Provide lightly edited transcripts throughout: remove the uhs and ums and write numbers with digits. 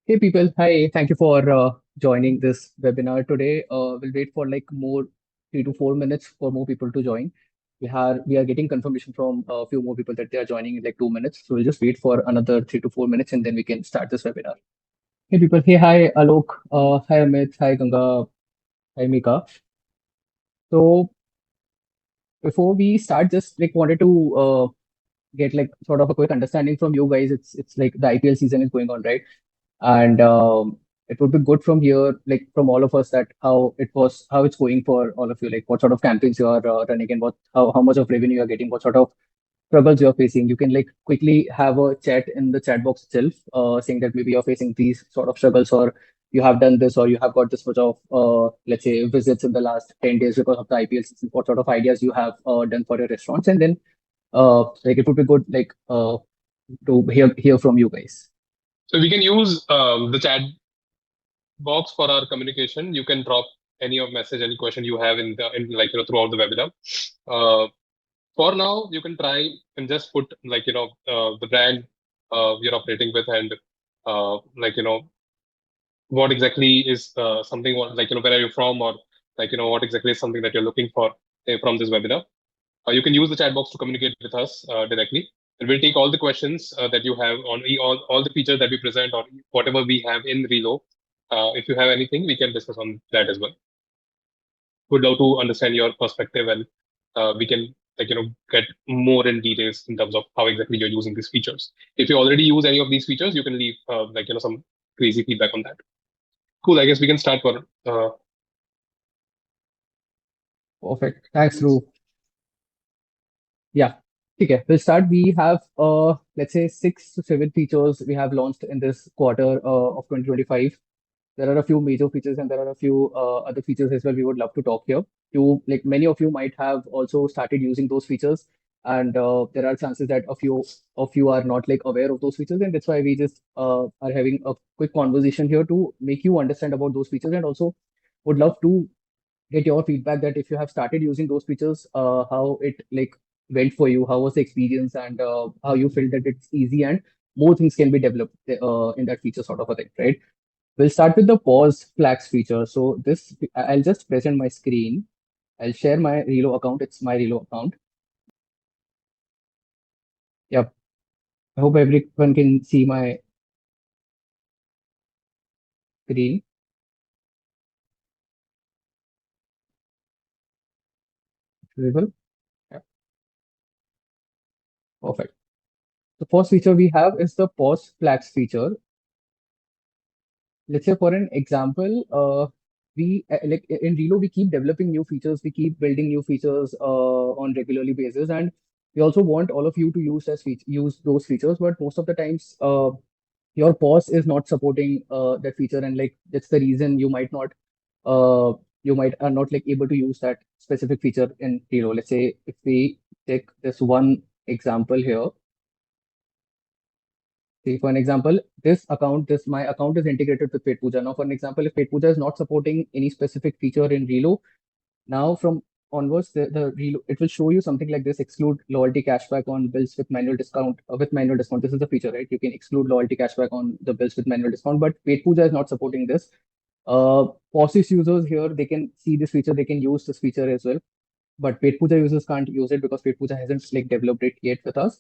Hey people, hi. Thank you for joining this webinar today. We'll wait for like more 3 to 4 minutes for more people to join. We are getting confirmation from a few more people that they are joining in like 2 minutes. So we'll just wait for another 3 to 4 minutes and then we can start this webinar. Hey people, hey hi Alok, hi Amit, hi Ganga, hi Mika. So before we start, just like wanted to get like sort of a quick understanding from you guys. It's like the IPL season is going on, right? And it would be good from here, like from all of us, that how it's going for all of you, like what sort of campaigns you are running and how much of revenue you are getting, what sort of struggles you're facing. You can like quickly have a chat in the chat box itself, saying that maybe you're facing these sort of struggles, or you have done this, or you have got this much of let's say visits in the last 10 days because of the IPL season. What sort of ideas you have done for your restaurants, and then like it would be good like to hear from you guys. So we can use the chat box for our communication. You can drop any of message, any question you have in throughout the webinar. Uh, for now, you can try and just put the brand you're operating with and uh, like you know what exactly is something where are you from, or what exactly is something that you're looking for from this webinar. You can use the chat box to communicate with us directly, and we'll take all the questions that you have on all the features that we present or whatever we have in Reelo. If you have anything, we can discuss on that as well. Would love to understand your perspective, and we can get more in details in terms of how exactly you're using these features. If you already use any of these features, you can leave some crazy feedback on that. Cool. I guess we can start for Perfect. Thanks, Dhruv. Yeah. Okay, we'll start. We have let's say 6 to 7 features we have launched in this quarter of 2025. There are a few major features and there are a few other features as well we would love to talk here. You like many of you might have also started using those features, and there are chances that a few of you are not like aware of those features, and that's why we just are having a quick conversation here to make you understand about those features, and also would love to get your feedback that if you have started using those features, how it like went for you, how was the experience, and how you felt that it's easy and more things can be developed in that feature sort of a thing, right? We'll start with the pause flags feature. So this, I'll just present my screen. I'll share my Reelo account. It's my Reelo account. Yep. I hope everyone can see my screen. Visible? Yeah. Perfect. The first feature we have is the pause flags feature. Let's say for an example, we like in Relo, we keep developing new features, we keep building new features on regularly basis, and we also want all of you to use those features. But most of the times, your POS is not supporting that feature, and like that's the reason uh, you might are not like able to use that specific feature in Relo. Let's say if we take this one example here. See, for an example, this my account is integrated with Paid Puja. Now, for an example, if Paid Puja is not supporting any specific feature in Relo, now from onwards, the Relo, it will show you something like this: exclude loyalty cashback on bills with manual discount. With manual discount, this is the feature, right? You can exclude loyalty cashback on the bills with manual discount, but Paid Puja is not supporting this. POSIS users here, they can see this feature, they can use this feature as well, but Paid Puja users can't use it because Paid Puja hasn't like developed it yet with us.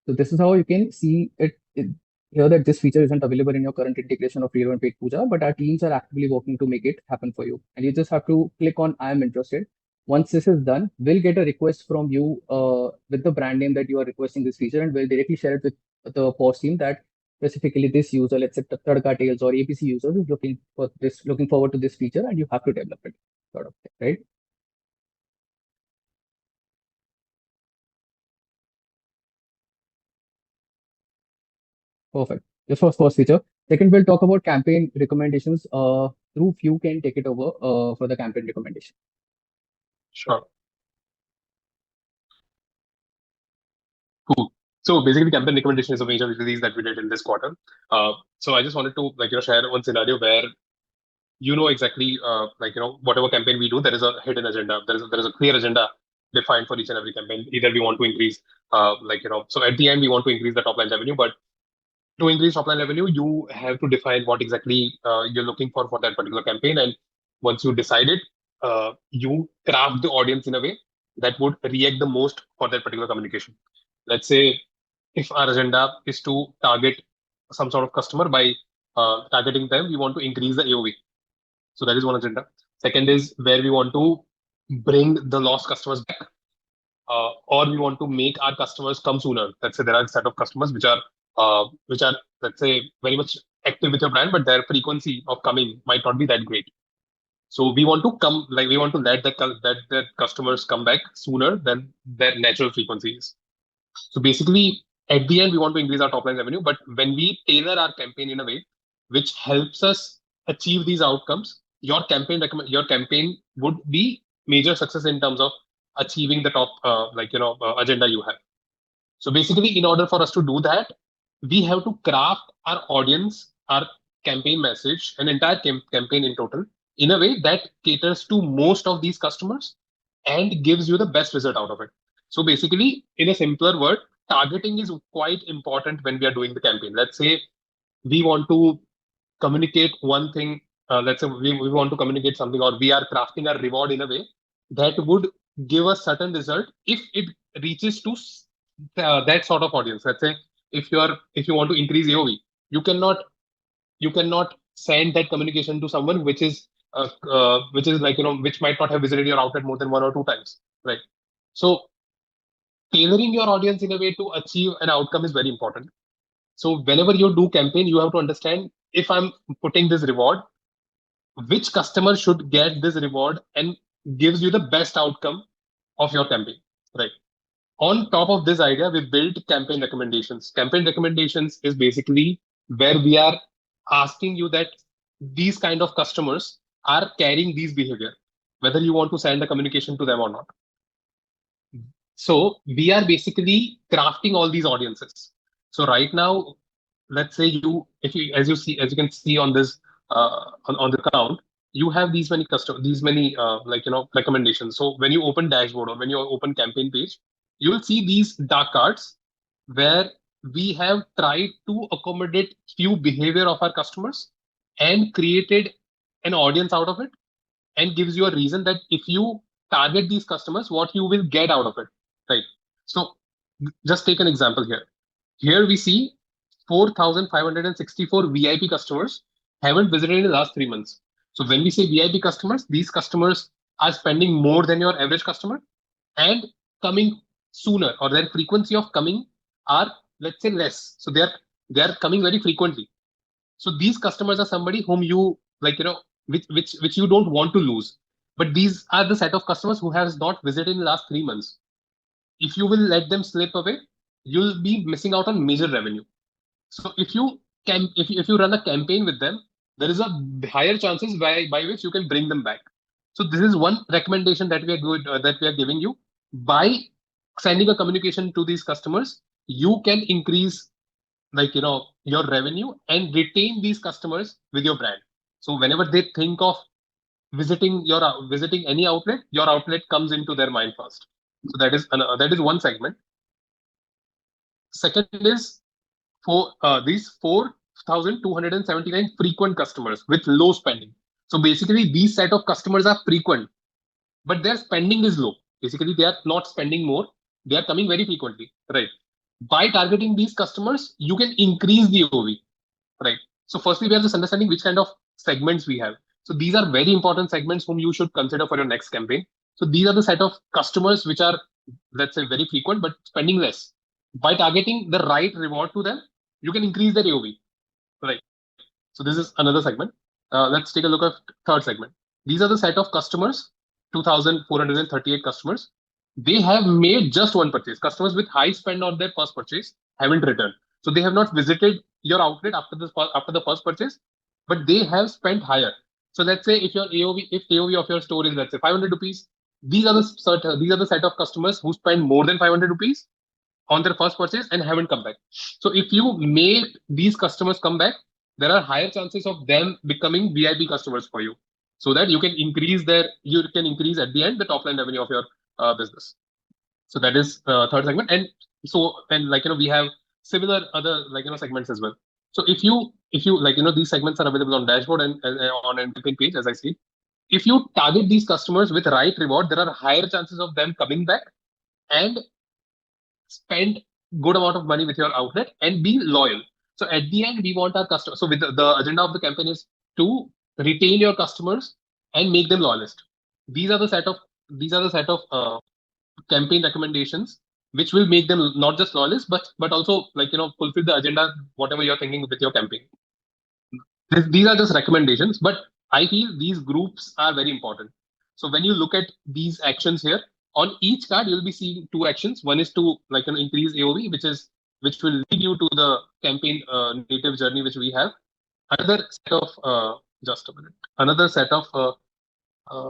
So this is how you can see it here, that this feature isn't available in your current integration of Reelo and Paid Puja, but our teams are actively working to make it happen for you. And you just have to click on I am interested. Once this is done, we'll get a request from you with the brand name that you are requesting this feature, and we'll directly share it with the POS team that specifically this user, let's say Tadka Tails or APC users, is looking forward to this feature, and you have to develop it, sort of thing, right? Perfect. This was first feature. Second, we'll talk about campaign recommendations. Dhruv, you can take it over for the campaign recommendation. sure. Cool. So basically, campaign recommendation is a major release that we did in this quarter. So I just wanted to share one scenario where exactly whatever campaign we do, there is a hidden agenda. There is a clear agenda defined for each and every campaign. Either we want to increase so at the end we want to increase the top line revenue, but to increase top line revenue, you have to define what exactly you're looking for that particular campaign. And once you decide it, you craft the audience in a way that would react the most for that particular communication. Let's say if our agenda is to target some sort of customer by targeting them, we want to increase the AOV. So that is one agenda. Second is where we want to bring the lost customers back, or we want to make our customers come sooner. Let's say there are a set of customers which are, let's say, very much active with your brand, but their frequency of coming might not be that great. So we want to come, like we want to let the customers come back sooner than their natural frequencies. So basically, at the end, we want to increase our top line revenue, but when we tailor our campaign in a way which helps us achieve these outcomes, your campaign would be major success in terms of achieving the top agenda you have. So basically, in order for us to do that, we have to craft our audience, our campaign message, an entire campaign in total, in a way that caters to most of these customers and gives you the best result out of it. So basically, in a simpler word, targeting is quite important when we are doing the campaign. Let's say we want to communicate one thing. Let's say we want to communicate something, or we are crafting a reward in a way that would give a certain result if it reaches to that sort of audience. Let's say if you want to increase AOV, you cannot you cannot send that communication to someone which is like which might not have visited your outlet more than 1 or 2 times, right? So tailoring your audience in a way to achieve an outcome is very important. So whenever you do campaign, you have to understand, if I'm putting this reward, which customer should get this reward and gives you the best outcome of your campaign, right? On top of this idea, we built campaign recommendations. Campaign recommendations is basically where we are asking you that these kind of customers are carrying these behavior, whether you want to send a communication to them or not. So we are basically crafting all these audiences. So right now, let's say if you, as you can see on this, on the account, you have these many recommendations. So when you open dashboard or when you open campaign page, you will see these dark cards where we have tried to accommodate few behavior of our customers and created an audience out of it, and gives you a reason that if you target these customers, what you will get out of it, right? So just take an example here. Here we see 4,564 VIP customers haven't visited in the last 3 months. So when we say VIP customers, these customers are spending more than your average customer and coming sooner, or their frequency of coming are, let's say, less. So they are coming very frequently. So these customers are somebody whom you which you don't want to lose. But these are the set of customers who has not visited in the last 3 months. If you will let them slip away, you'll be missing out on major revenue. So if you run a campaign with them, there is a higher chances by which you can bring them back. So this is one recommendation that we are giving you. By sending a communication to these customers, you can increase your revenue and retain these customers with your brand. So whenever they think of visiting any outlet, your outlet comes into their mind first. So that is one segment. Second is for these 4,279 frequent customers with low spending. So basically, these set of customers are frequent, but their spending is low. Basically, they are not spending more; they are coming very frequently, right? By targeting these customers, you can increase the OV, right? So firstly, we are just understanding which kind of segments we have. So these are very important segments whom you should consider for your next campaign. So these are the set of customers which are, let's say, very frequent but spending less. By targeting the right reward to them, you can increase their AOV, right? So this is another segment. Let's take a look at third segment. These are the set of customers, 2,438 customers. They have made just one purchase. Customers with high spend on their first purchase haven't returned. So they have not visited your outlet after the first purchase, but they have spent higher. So let's say if AOV of your store is, let's say, 500 rupees, these are the set of customers who spend more than 500 rupees on their first purchase and haven't come back. So if you make these customers come back, there are higher chances of them becoming VIP customers for you, so that you can increase at the end the top line revenue of your business. So that is third segment. And so, and we have similar other segments as well. So if you these segments are available on dashboard and on a campaign page, as I see. If you target these customers with right reward, there are higher chances of them coming back and spend good amount of money with your outlet and be loyal. So at the end, we want our customers. So with the agenda of the campaign is to retain your customers and make them loyalist. These are the set of campaign recommendations which will make them not just loyalists but also fulfill the agenda whatever you're thinking with your campaign. These are just recommendations, but I feel these groups are very important. So when you look at these actions here, on each card, you'll be seeing two actions. One is to increase AOV, which will lead you to the campaign native journey which we have. Another set of just a minute. Another set of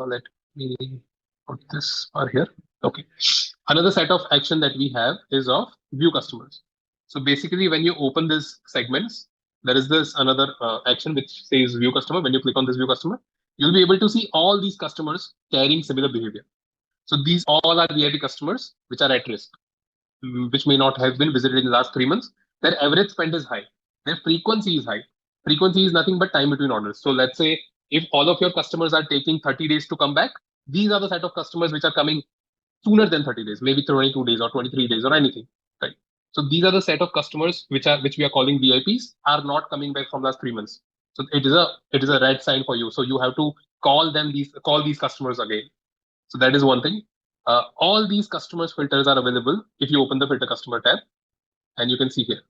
let me put this bar here. Okay. Another set of action that we have is of view customers. So basically, when you open this segments, there is this another action which says view customer. When you click on this view customer, you'll be able to see all these customers carrying similar behavior. So these all are VIP customers which are at risk, which may not have been visited in the last 3 months. Their average spend is high. Their frequency is high. Frequency is nothing but time between orders. So let's say if all of your customers are taking 30 days to come back, these are the set of customers which are coming sooner than 30 days, maybe 22 days or 23 days or anything, right? So these are the set of customers which we are calling VIPs are not coming back from last 3 months. So it is a red sign for you. So you have to call these customers again. So that is one thing. All these customers filters are available if you open the filter customer tab, and you can see here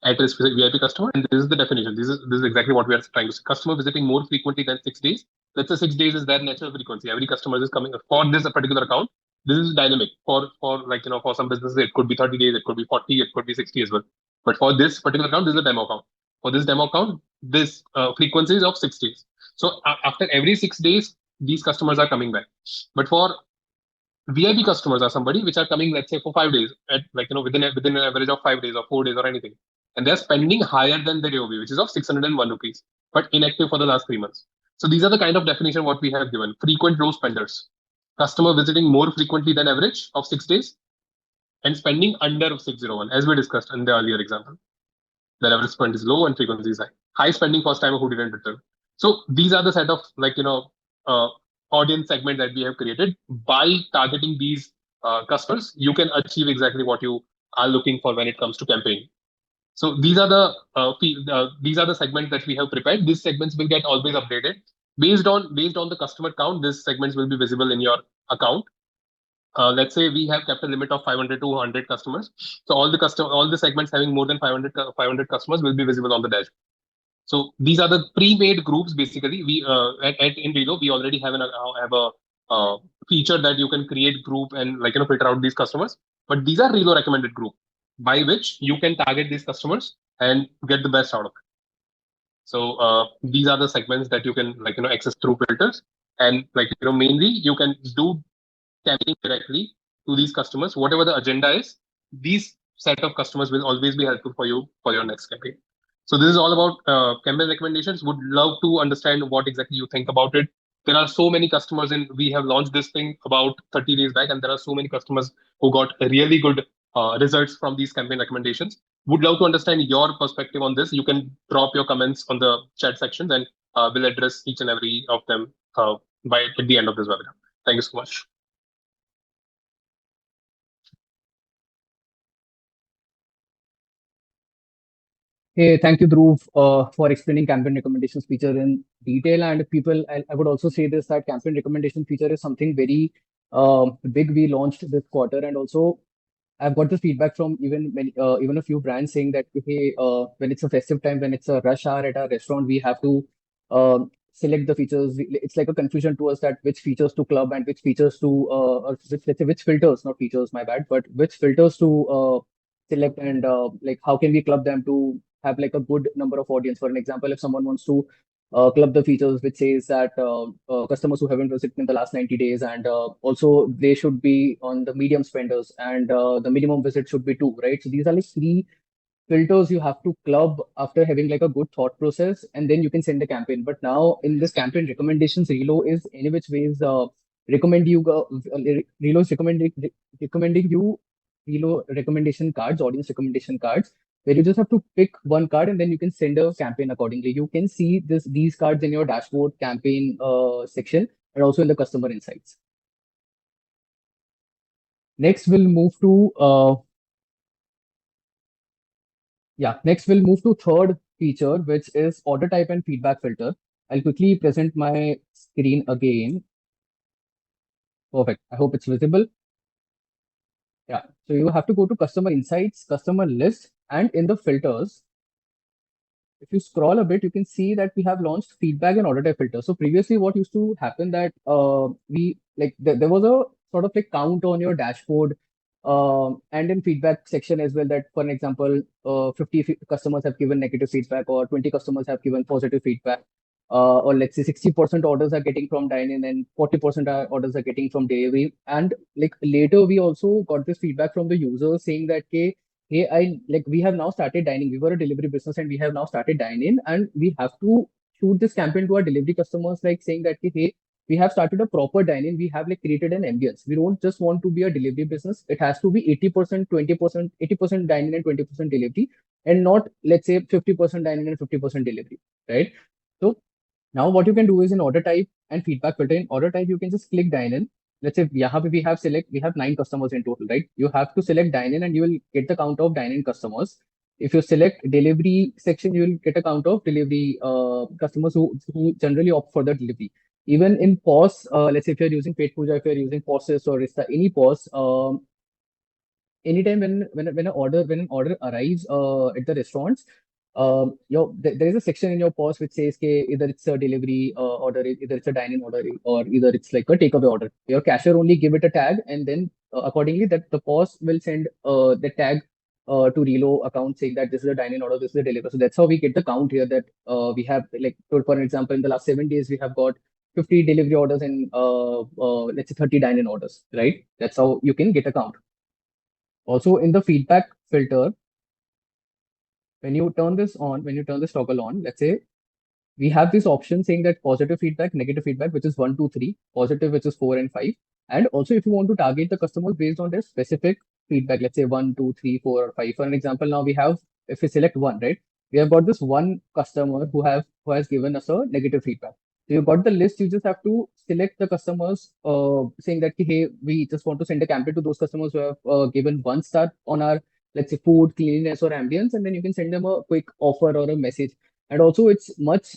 at-risk VIP customer, and this is the definition. This is exactly what we are trying to say. Customer visiting more frequently than 6 days. Let's say 6 days is their natural frequency. Every customer is coming for this particular account. This is dynamic. For some businesses, it could be 30 days, it could be 40, it could be 60 as well. But for this particular account, this is a demo account. For this demo account, this frequency is of 6 days. So after every 6 days, these customers are coming back. But for VIP customers are somebody which are coming, let's say, for 5 days, at within an average of 5 days or 4 days or anything, and they're spending higher than the AOV, which is of 601 rupees, but inactive for the last 3 months. So these are the kind of definition what we have given: frequent low spenders, customer visiting more frequently than average of 6 days, and spending under 601, as we discussed in the earlier example. The average spend is low and frequency is high. High spending first time who didn't return. So these are the set of uh, audience segment that we have created. By targeting these customers, you can achieve exactly what you are looking for when it comes to campaign. So these are the segments that we have prepared. These segments will get always updated based on the customer count. These segments will be visible in your account. Let's say we have kept a limit of 500 to 100 customers. So all the segments having more than 500 customers will be visible on the dashboard. So these are the pre-made groups. Basically, we at in Reelo we already have a feature that you can create group and filter out these customers. But these are Reelo recommended group by which you can target these customers and get the best out of it. So these are the segments that you can access through filters, and mainly you can do campaign directly to these customers. Whatever the agenda is, these set of customers will always be helpful for you for your next campaign. So this is all about campaign recommendations. Would love to understand what exactly you think about it. There are so many customers, and we have launched this thing about 30 days back, and there are so many customers who got really good results from these campaign recommendations. Would love to understand your perspective on this. You can drop your comments on the chat sections, and we'll address each and every of them by at the end of this webinar. Thank you so much. Hey, thank you, Dhruv, for explaining campaign recommendations feature in detail. And people, I would also say this that campaign recommendation feature is something very big we launched this quarter, and also I've got this feedback from even a few brands saying that hey, when it's a festive time, when it's a rush hour at our restaurant, we have to select the features. It's like a confusion to us that which features to club and which features to or which, let's say, which filters, not features, my bad, but which filters to select, and like how can we club them to have like a good number of audience. For an example, if someone wants to club the features which says that customers who haven't visited in the last 90 days, and also they should be on the medium spenders, and the minimum visit should be two, right? So these are like three filters you have to club after having like a good thought process, and then you can send a campaign. But now in this campaign recommendations, Reelo is any which ways recommend you Reelo is recommending you Reelo recommendation cards, audience recommendation cards, where you just have to pick one card and then you can send a campaign accordingly. You can see these cards in your dashboard campaign section and also in the customer insights. Next, we'll move to next we'll move to third feature, which is order type and feedback filter. I'll quickly present my screen again. Perfect. I hope it's visible. Yeah. So you have to go to customer insights, customer list, and in the filters, if you scroll a bit, you can see that we have launched feedback and order type filter. So previously, what used to happen that we like there was a sort of like count on your dashboard and in feedback section as well. That for an example, 50 customers have given negative feedback or 20 customers have given positive feedback. Or let's say 60% orders are getting from dine-in and 40% orders are getting from delivery. And like later, we also got this feedback from the users saying that, okay, hey, I like we have now started dining. We were a delivery business and we have now started dining, and we have to shoot this campaign to our delivery customers, like saying that, hey, we have started a proper dining. We have like created an ambience. We don't just want to be a delivery business. It has to be 80%, 20%, 80% dining and 20% delivery, and not let's say 50% dining and 50% delivery, right? So now what you can do is in order type and feedback filter, in order type, you can just click dine in. Let's say यहाँ पे we have 9 customers in total, right? You have to select dine in and you will get the count of dine in customers. If you select delivery section, you will get a count of delivery customers who generally opt for the delivery. Even in POS, let's say if you're using Paid Puja, if you're using POSes or Rista, any POS, anytime when an order arrives at the restaurants, there is a section in your POS which says ke, either it's a delivery order, either it's a dine-in order, or either it's like a takeaway order. Your cashier only give it a tag, and then accordingly that the POS will send the tag to Reelo account saying that this is a dine-in order, this is a delivery. So that's how we get the count here that we have like for example in the last 7 days we have got 50 delivery orders and let's say 30 dine-in orders, right? That's how you can get a count. Also, in the feedback filter, when you turn this toggle on, let's say we have this option saying that positive feedback, negative feedback, which is 1, 2, 3, positive, which is 4 and 5. And also, if you want to target the customers based on their specific feedback, let's say 1, 2, 3, 4, or 5. For an example, now we have, if we select one, right? We have got this one customer who has given us a negative feedback. So you got the list. You just have to select the customers, saying that hey, we just want to send a campaign to those customers who have given 1 star on our, let's say, food, cleanliness, or ambience, and then you can send them a quick offer or a message. And also, it's much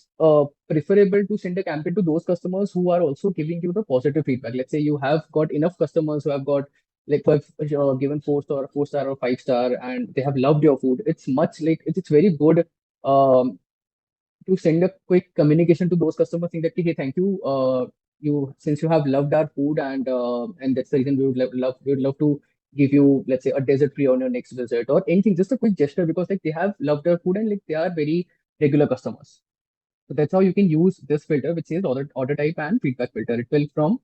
preferable to send a campaign to those customers who are also giving you the positive feedback. Let's say you have got enough customers who have got like who have given 4 star or 5 star, and they have loved your food. It's much like it's very good to send a quick communication to those customers saying that hey, thank you, since you have loved our food, and that's the reason we would love to give you, let's say, a dessert free on your next visit or anything, just a quick gesture, because like they have loved our food and like they are very regular customers. So that's how you can use this filter, which is order type and feedback filter. It will from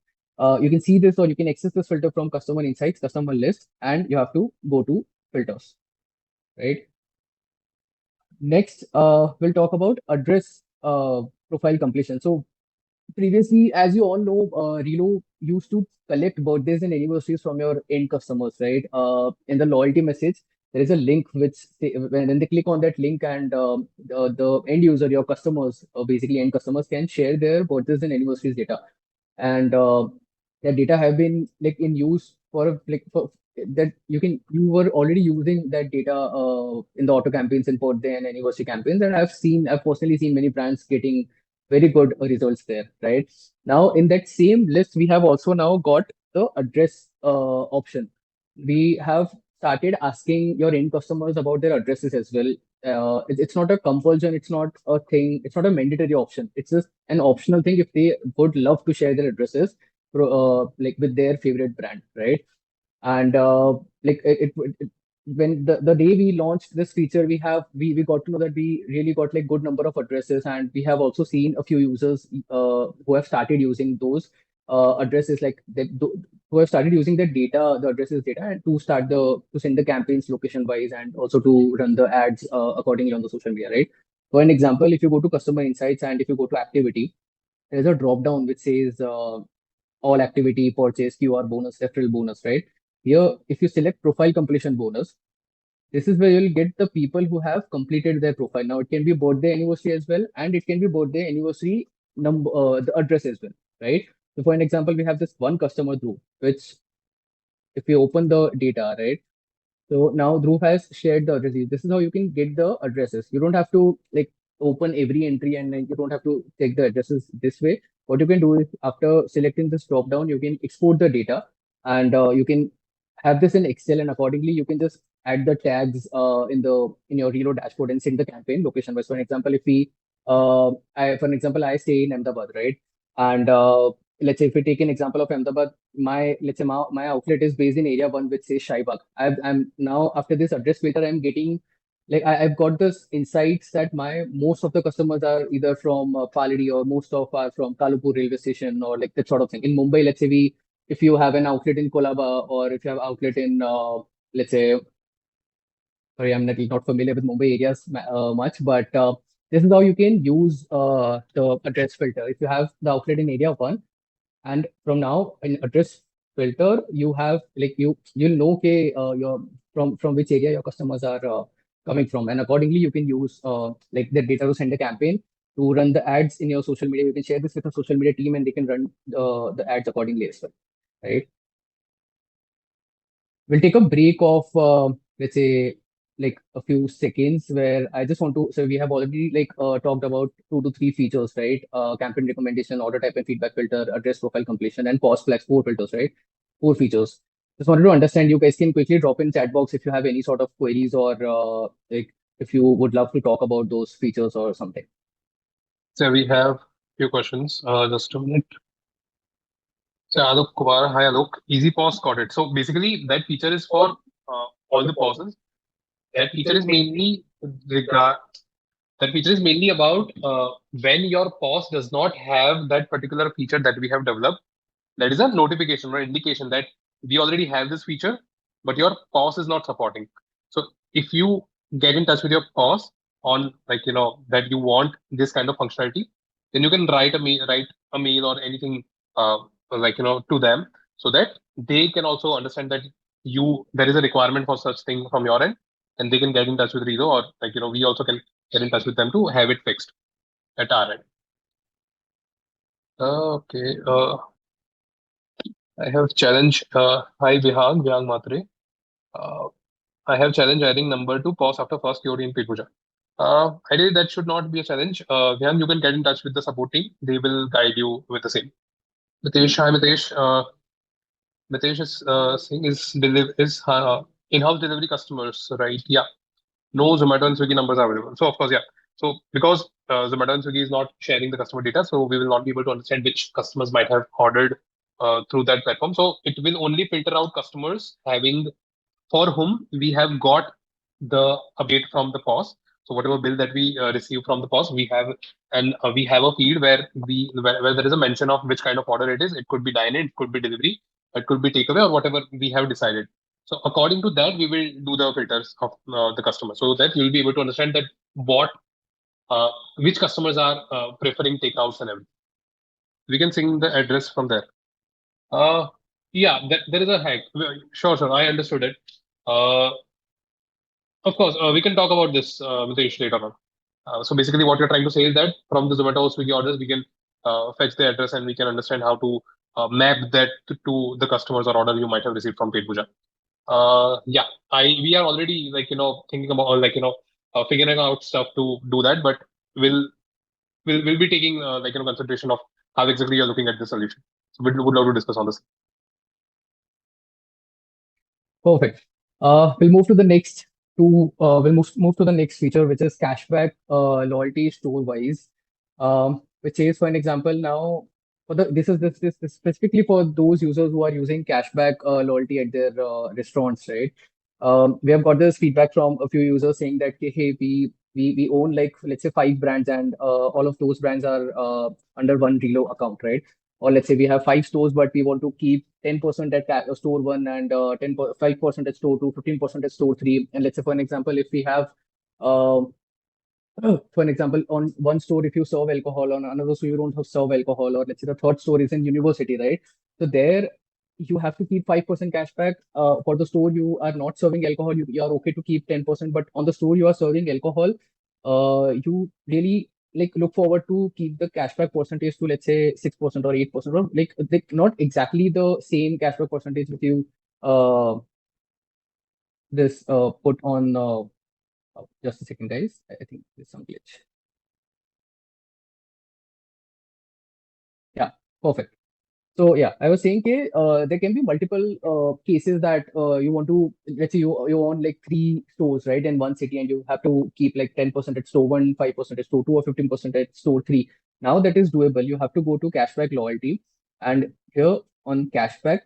you can see this or you can access this filter from customer insights, customer list, and you have to go to filters, right? Next, we'll talk about address profile completion. So previously, as you all know, Reelo used to collect birthdays and anniversaries from your end customers, right? In the loyalty message, there is a link when they click on that link, and the end user, your customers, basically end customers, can share their birthdays and anniversaries data, and that data have been like in use for that you were already using that data in the auto campaigns and birthday and anniversary campaigns, and I've personally seen many brands getting very good results there, right? Now, in that same list, we have also now got the address option. We have started asking your end customers about their addresses as well. It's not a compulsion, it's not a thing, it's not a mandatory option. It's just an optional thing if they would love to share their addresses, like with their favorite brand, right? And like when the day we launched this feature, we got to know that we really got like good number of addresses, and we have also seen a few users who have started using those addresses, like who have started using the addresses data, and to send the campaigns location wise, and also to run the ads accordingly on the social media, right? For an example, if you go to customer insights and if you go to activity, there's a drop down which says all activity, purchase, QR bonus, referral bonus, right? Here, if you select profile completion bonus, This is where you'll get the people who have completed their profile. Now it can be birthday anniversary as well, and it can be birthday anniversary number, the address as well, right? So for an example, we have this one customer group, which if we open the data, right? So now Dhruv has shared the addresses. This is how you can get the addresses. You don't have to like open every entry and then you don't have to check the addresses this way. What you can do is after selecting this drop down, you can export the data and you can have this in Excel and accordingly you can just add the tags in your Reelo dashboard and send the campaign location wise. For an example, if we for an example I stay in Ahmedabad, right? And let's say if we take an example of Ahmedabad, my let's say my outlet is based in area one which says Shaibag. I'm now after this address filter I'm getting like I've got this insights that my most of the customers are either from Paladi or most of are from Kalupur railway station or like that sort of thing. In Mumbai, let's say we if you have an outlet in Kolaba or if you have outlet in let's say sorry I'm not familiar with Mumbai areas much, but this is how you can use the address filter. If you have the outlet in area one and from now in address filter, you have like you'll know okay, your from which area your customers are coming from, and accordingly you can use like the data to send a campaign to run the ads in your social media. You can share this with a social media team, and they can run the ads accordingly as well, right? We'll take a break of let's say like a few seconds where I just want to. So we have already like talked about 2 to 3 features, right? Campaign recommendation, order type and feedback filter, address profile completion, and pause flags. 4 filters, right? 4 features. Just wanted to understand. You guys can quickly drop in chat box if you have any sort of queries or like if you would love to talk about those features or something. So we have few questions. Just a minute. So Alok Kumar, hi Alok. Easy pause, got it. So basically, that feature is for all the pauses. That feature is mainly regard. That feature is mainly about when your pause does not have that particular feature that we have developed. That is a notification or indication that we already have this feature, but your POS is not supporting. So if you get in touch with your POS on like that you want this kind of functionality, then you can write a mail or anything to them so that they can also understand that you there is a requirement for such thing from your end, and they can get in touch with Rezo or we also can get in touch with them to have it fixed at our end. Okay. I have challenge. Hi, Vihang Matre. Uh, I have challenge adding number to pause after first theory in Puja. Ideally, that should not be a challenge. Vihang, you can get in touch with the support team. They will guide you with the same. Mitesh, hi Mitesh. Mitesh is saying is in-house delivery customers, right? Yeah. No Zomato and Swiggy numbers are available. So of course, yeah. So because Zomato and Swiggy is not sharing the customer data, so we will not be able to understand which customers might have ordered through that platform. So it will only filter out customers having for whom we have got the update from the POS. So whatever bill that we receive from the POS, we have a field where there is a mention of which kind of order it is. It could be dine-in, it could be delivery, it could be takeaway, or whatever we have decided. So according to that, we will do the filters of the customer, so that you'll be able to understand that what uh, which customers are preferring takeouts and everything. We can sing the address from there. Uh, yeah, there is a hack. Sure, sure, I understood it. Uh, Of course, we can talk about this with the issue later on. So basically, what you're trying to say is that from the Zomato or Swiggy orders, we can fetch the address and we can understand how to map that to the customers or order you might have received from Paid Puja. Yeah, I we are already thinking about figuring out stuff to do that, but we'll we'll be taking consideration of how exactly you're looking at the solution. So we would love to discuss on this. Perfect. We'll move to the next move to the next feature, which is cashback loyalty store wise. Which is for an example now for the this is specifically for those users who are using cashback loyalty at their restaurants, right? We have got this feedback from a few users saying that hey, we own like let's say 5 brands and all of those brands are under one Relo account, right? Or let's say we have 5 stores, but we want to keep 10% at store one and 5% at store two, 15% at store three. And let's say, for an example, if we have, um, for an example, on one store, if you serve alcohol, on another store, you don't have serve alcohol, or let's say the third store is in university, right? So there, you have to keep 5% cashback. For the store you are not serving alcohol, you are okay to keep 10%. But on the store you are serving alcohol, you really like look forward to keep the cashback percentage to, let's say, 6% or 8%, or like not exactly the same cashback percentage with you uh this put on just a second, guys. I think there's some glitch. Yeah, perfect. So yeah, I was saying, there can be multiple cases that you want to, let's say you own like three stores, right, in one city, and you have to keep like 10% at store one, 5% at store two, or 15% at store three. Now that is doable. You have to go to cashback loyalty, and here on cashback,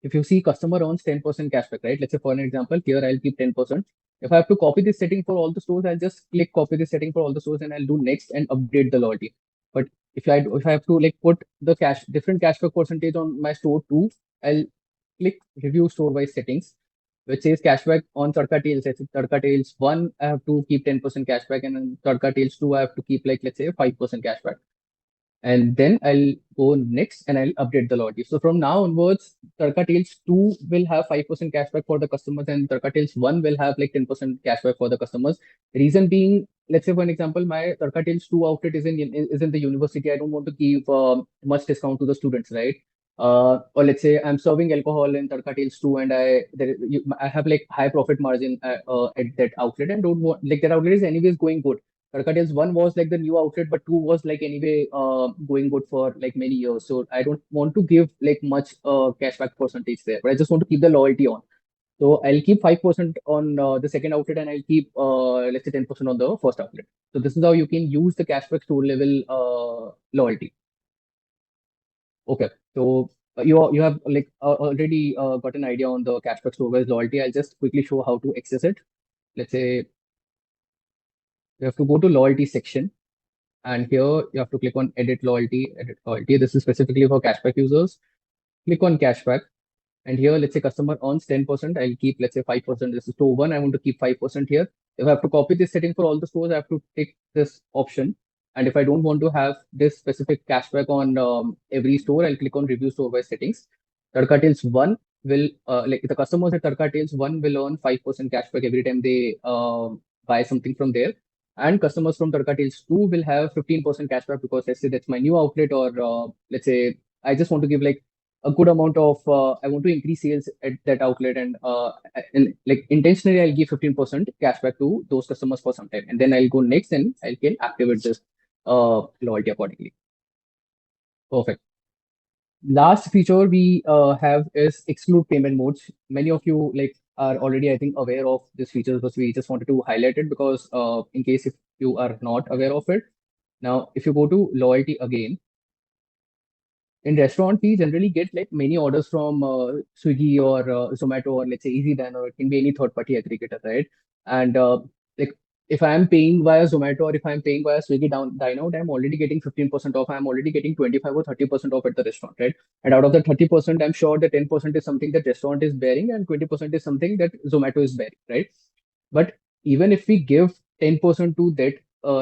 if you see customer earns 10% cashback, right? Let's say for an example, here I'll keep 10%. If I have to copy this setting for all the stores, I'll just click copy this setting for all the stores and I'll do next and update the loyalty. But if I have to like put the different cashback percentage on my store too, I'll click review store wise settings, which says cashback on Tadka Tails. Let's say Tadka Tails 1, I have to keep 10% cashback, and then Tadka Tails 2, I have to keep like, let's say, 5% cashback, and then I'll go next and I'll update the loyalty. So from now onwards, Tarka Tales 2 will have 5% cashback for the customers, and Tarka Tales 1 will have like 10% cashback for the customers. Reason being, let's say for an example, my Tarka Tales 2 outlet is in the university. I don't want to give much discount to the students, right? Or let's say I'm serving alcohol in Tarka Tales 2, and I have like high profit margin at that outlet, and don't want, like, that outlet is anyways going good. Karkatels 1 was like the new outlet, but 2 was like anyway going good for like many years. So I don't want to give like much cashback percentage there, but I just want to keep the loyalty on. So I'll keep 5% on the second outlet, and I'll keep let's say 10% on the first outlet. So this is how you can use the cashback store level loyalty. Okay. So you have like already got an idea on the cashback store level loyalty. I'll just quickly show how to access it. Let's say you have to go to loyalty section. And here you have to click on edit loyalty. This is specifically for cashback users. Click on cashback. And here, let's say customer earns 10%. I'll keep, let's say, 5%. This is store one. I want to keep 5% here. If I have to copy this setting for all the stores, I have to take this option. And if I don't want to have this specific cashback on every store, I'll click on review store by settings. Tadka Tails 1 will, like the customers at Tadka Tails 1 will earn 5% cashback every time they buy something from there. And customers from Tadka Tails 2 will have 15% cashback because, let's say, that's my new outlet, or let's say I just want to give like a good amount of I want to increase sales at that outlet, and like intentionally I'll give 15% cashback to those customers for some time, and then I'll go next and I can activate this loyalty accordingly. Perfect. Last feature we have is exclude payment modes. Many of you like are already, I think, aware of this feature, but we just wanted to highlight it because in case if you are not aware of it. Now, if you go to loyalty again, in restaurant, we generally get like many orders from Swiggy or Zomato, or let's say Easy Dine, or it can be any third party aggregator, right? And like if I'm paying via Zomato or if I'm paying via Swiggy Dine Out, I'm already getting 15% off. I'm already getting 25 or 30% off at the restaurant, right? And out of the 30%, I'm sure the 10% is something that restaurant is bearing, and 20% is something that Zomato is bearing, right? But even if we give 10% to that,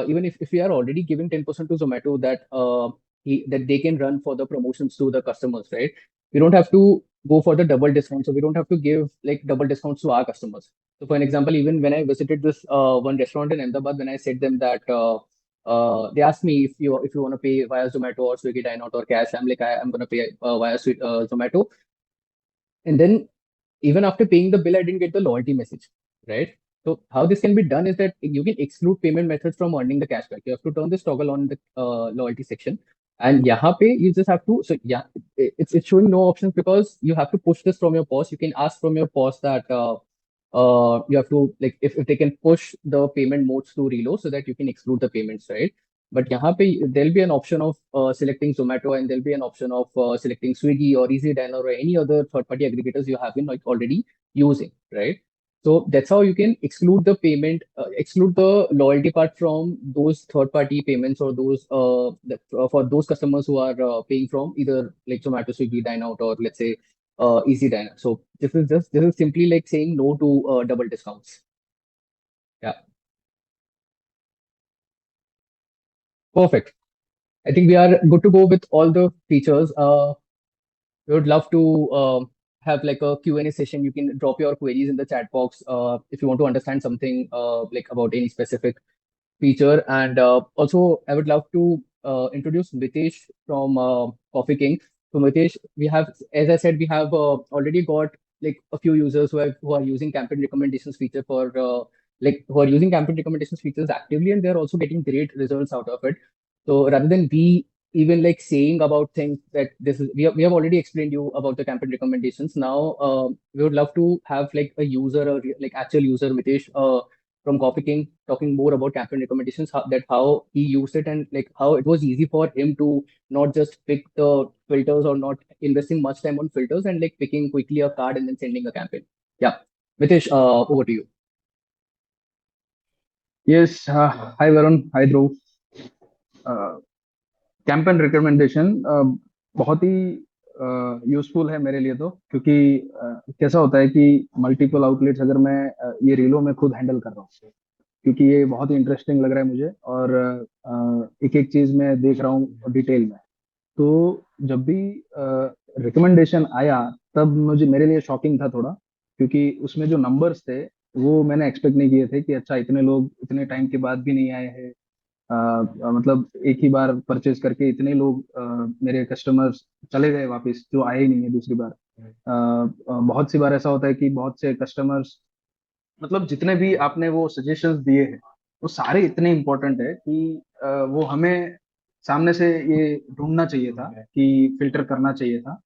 even if we are already giving 10% to Zomato, that they can run for the promotions to the customers, right? We don't have to go for the double discount. So we don't have to give like double discounts to our customers. So for an example, even when I visited this one restaurant in Ahmedabad, when I said them that they asked me if you want to pay via Zomato or Swiggy Dine Out or cash, I'm like I'm gonna pay via Zomato. And then even after paying the bill, I didn't get the loyalty message, right? So how this can be done is that you can exclude payment methods from earning the cashback. You have to turn this toggle on the loyalty section. And yahan pe you just have to, so yeah, it's showing no options because you have to push this from your POS. You can ask from your POS that you have to like if they can push the payment modes to Reelo so that you can exclude the payments, right? But yahan pe there'll be an option of selecting Zomato, and there'll be an option of selecting Swiggy or Easy Diner or any other third-party aggregators you have been like already using, right? So that's how you can exclude the loyalty part from those third-party payments, or for those customers who are paying from either like Zomato, Swiggy, Dine Out, or let's say Easy Diner. So this is simply like saying no to double discounts. Yeah, perfect. I think we are good to go with all the features. We would love to have like a Q&A session. You can drop your queries in the chat box if you want to understand something like about any specific feature. And also, I would love to introduce Mitesh from Coffee King. So, Mitesh, we have, as I said, we have already got like a few users who are using campaign recommendations feature for like who are using campaign recommendations features actively, and they're also getting great results out of it. So, rather than we even like saying about things that this is, we have already explained you about the campaign recommendations. Now, we would love to have like a user or like actual user, Mitesh. From Coffee King talking more about campaign recommendations, how he used it and like how it was easy for him to not just pick the filters or not investing much time on filters and like picking quickly a card and then sending a campaign. Yeah, Mitesh, over to you. Yes, hi Varun, hi Dhruv. Campaign recommendation बहुत ही useful है मेरे लिए तो क्योंकि कैसा होता है कि मल्टीपल आउटलेट्स अगर मैं ये रीलो में खुद हैंडल कर रहा हूँ क्योंकि ये बहुत ही इंटरेस्टिंग लग रहा है मुझे और एक एक चीज मैं देख रहा हूँ डिटेल में। तो जब भी रिकमेंडेशन आया तब मुझे मेरे लिए शॉकिंग था थोड़ा क्योंकि उसमें जो नंबर्स थे वो मैंने एक्सपेक्ट नहीं किए थे कि अच्छा इतने लोग इतने टाइम के बाद भी नहीं आए हैं। मतलब एक ही बार परचेज करके इतने लोग मेरे कस्टमर्स चले गए वापस जो आए ही नहीं है दूसरी बार। बहुत सी बार ऐसा होता है कि बहुत से कस्टमर्स मतलब जितने भी आपने वो सजेशंस दिए हैं वो सारे इतने इम्पोर्टेंट है कि वो हमें सामने से ये ढूंढना चाहिए था कि फिल्टर करना चाहिए था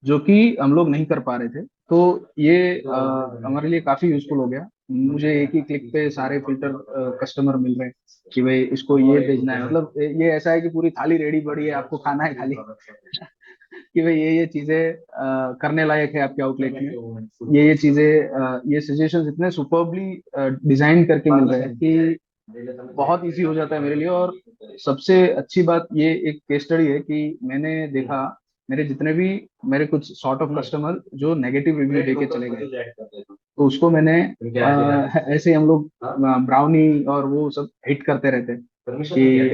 जो कि हम लोग नहीं कर पा रहे थे। तो ये हमारे लिए काफी यूजफुल हो गया। मुझे एक ही क्लिक पे सारे फिल्टर कस्टमर मिल रहे हैं कि भाई इसको ये भेजना है। मतलब ये ऐसा है कि पूरी थाली रेडी पड़ी है आपको खाना है खाली कि भाई ये चीजें करने लायक है आपके आउटलेट में। ये चीजें ये सजेशंस इतने सुपर्बली डिजाइन करके मिल रहे हैं कि बहुत इजी हो जाता है मेरे लिए। और सबसे अच्छी बात ये एक केस स्टडी है कि मैंने देखा मेरे जितने भी मेरे कुछ सॉर्ट ऑफ कस्टमर जो नेगेटिव रिव्यू देके चले गए तो उसको मैंने ऐसे ही हम लोग ब्राउनी और वो सब हिट करते रहते हैं कि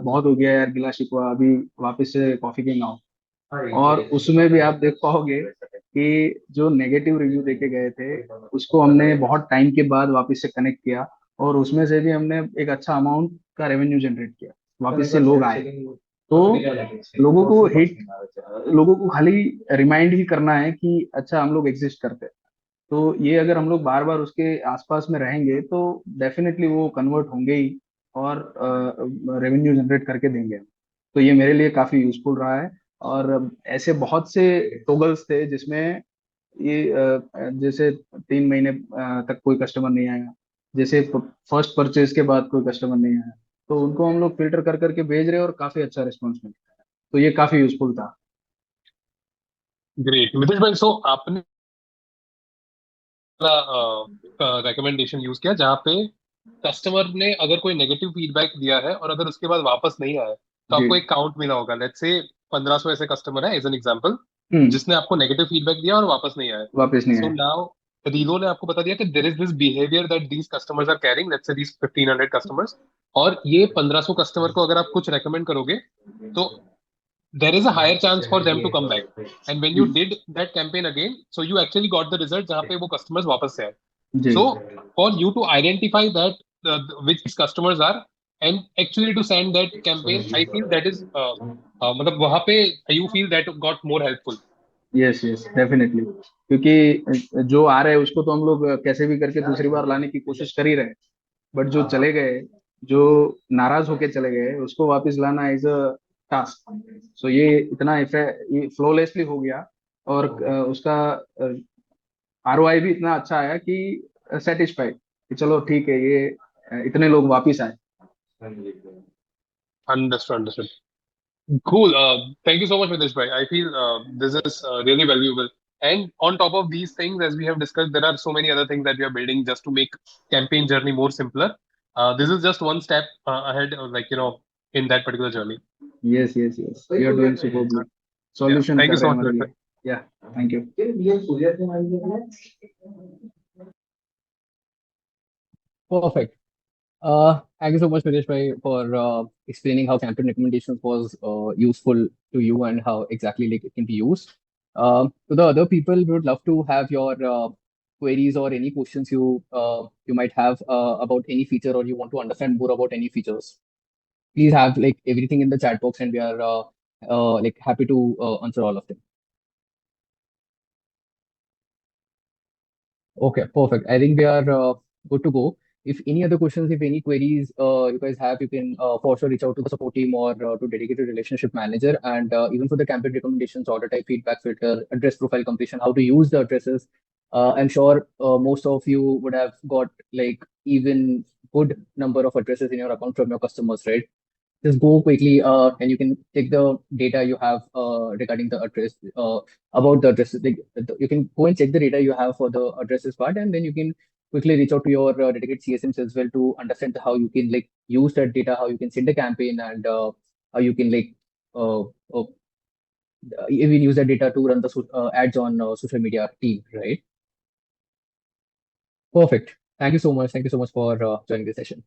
बहुत हो गया यार गिला शिकवा अभी वापस से कॉफी किंग आओ। और उसमें भी आप देख पाओगे कि जो नेगेटिव रिव्यू देके गए थे उसको हमने बहुत टाइम के बाद वापस से कनेक्ट किया और उसमें से भी हमने एक अच्छा अमाउंट का रेवेन्यू जनरेट किया। वापस से लोग आए तो लोगों को हिट लोगों को खाली रिमाइंड ही करना है कि अच्छा हम लोग एग्जिस्ट करते हैं। तो ये अगर हम लोग बार बार उसके आसपास में रहेंगे तो डेफिनेटली वो कन्वर्ट होंगे ही और रेवेन्यू जनरेट करके देंगे। तो ये मेरे लिए काफी यूजफुल रहा है। और ऐसे बहुत से टोगल्स थे जिसमें ये जैसे 3 महीने तक कोई कस्टमर नहीं आया, जैसे फर्स्ट परचेज के बाद कोई कस्टमर नहीं आया, तो उनको हम लोग फिल्टर कर करके भेज रहे हैं और काफी अच्छा रिस्पॉन्स मिल रहा है। तो ये काफी यूजफुल था। ग्रेट मितेश भाई, सो आपने रिकमेंडेशन यूज किया जहाँ पे कस्टमर ने अगर कोई नेगेटिव फीडबैक दिया है और अगर उसके बाद वापस नहीं आया तो जी। आपको एक काउंट मिला होगा। लेट्स से 1500 ऐसे कस्टमर है एज एन एग्जांपल हम्म। जिसने आपको नेगेटिव फीडबैक दिया और वापस नहीं आया। वापस नहीं सो आया। नाउ रीलो ने आपको बता दिया कि there is this behaviour that these customers are carrying, let's say these 1500 customers, और ये 1500 कस्टमर को अगर आप कुछ रेकमेंड करोगे तो there is a higher chance for them to come back. And when you hmm. did that campaign again, so you actually got the result जहाँ पे वो customers वापस से आए। जी। So for you to identify that which customers are and actually to send that campaign, I feel that is मतलब वहाँ पे you feel that got more helpful. Yes yes definitely क्योंकि जो आ रहे हैं उसको तो हम लोग कैसे भी करके दूसरी बार लाने की कोशिश कर ही रहे हैं। बट जो चले गए जो नाराज होके चले गए उसको वापस लाना इज अ टास्क। सो ये इतना ये फ्लोलेसली हो गया और उसका आरओआई भी इतना अच्छा आया कि सेटिस्फाइड कि चलो ठीक है ये इतने लोग वापस आए। Understood, understood. Cool. Thank you so much, Mitesh bhai. I feel this is really valuable. And on top of these things, as we have discussed, there are so many other things that we are building just to make campaign journey more simpler. This is just one step ahead, like in that particular journey. Yes yes yes you are doing superbly. Yeah. Solution Thank कर you रहे so हैं much, हमारे Mitesh bhai. लिए। या thank you. Perfect. Thank you so much, Mitesh bhai, for explaining how campaign recommendations was useful to you and how exactly like it can be used. To the other people, we would love to have your queries or any questions you might have about any feature, or you want to understand more about any features. Please have like everything in the chat box, and we are like happy to answer all of them. Okay, perfect. I think we are good to go. If any other questions, if any queries you guys have, you can for sure reach out to the support team or to dedicated relationship manager. And even for the campaign recommendations, order type, feedback filter, address profile completion, how to use the addresses. I'm sure most of you would have got like even good number of addresses in your account from your customers, right? Just go quickly and you can take the data you have regarding the address about the address. Like, you can go and check the data you have for the addresses part, and then you can quickly reach out to your dedicated CSMs as well to understand how you can like use that data, how you can send a campaign, and how you can like uh, uh, even use that data to run the ads on social media team, right? Perfect. Thank you so much. Thank you so much for joining this session.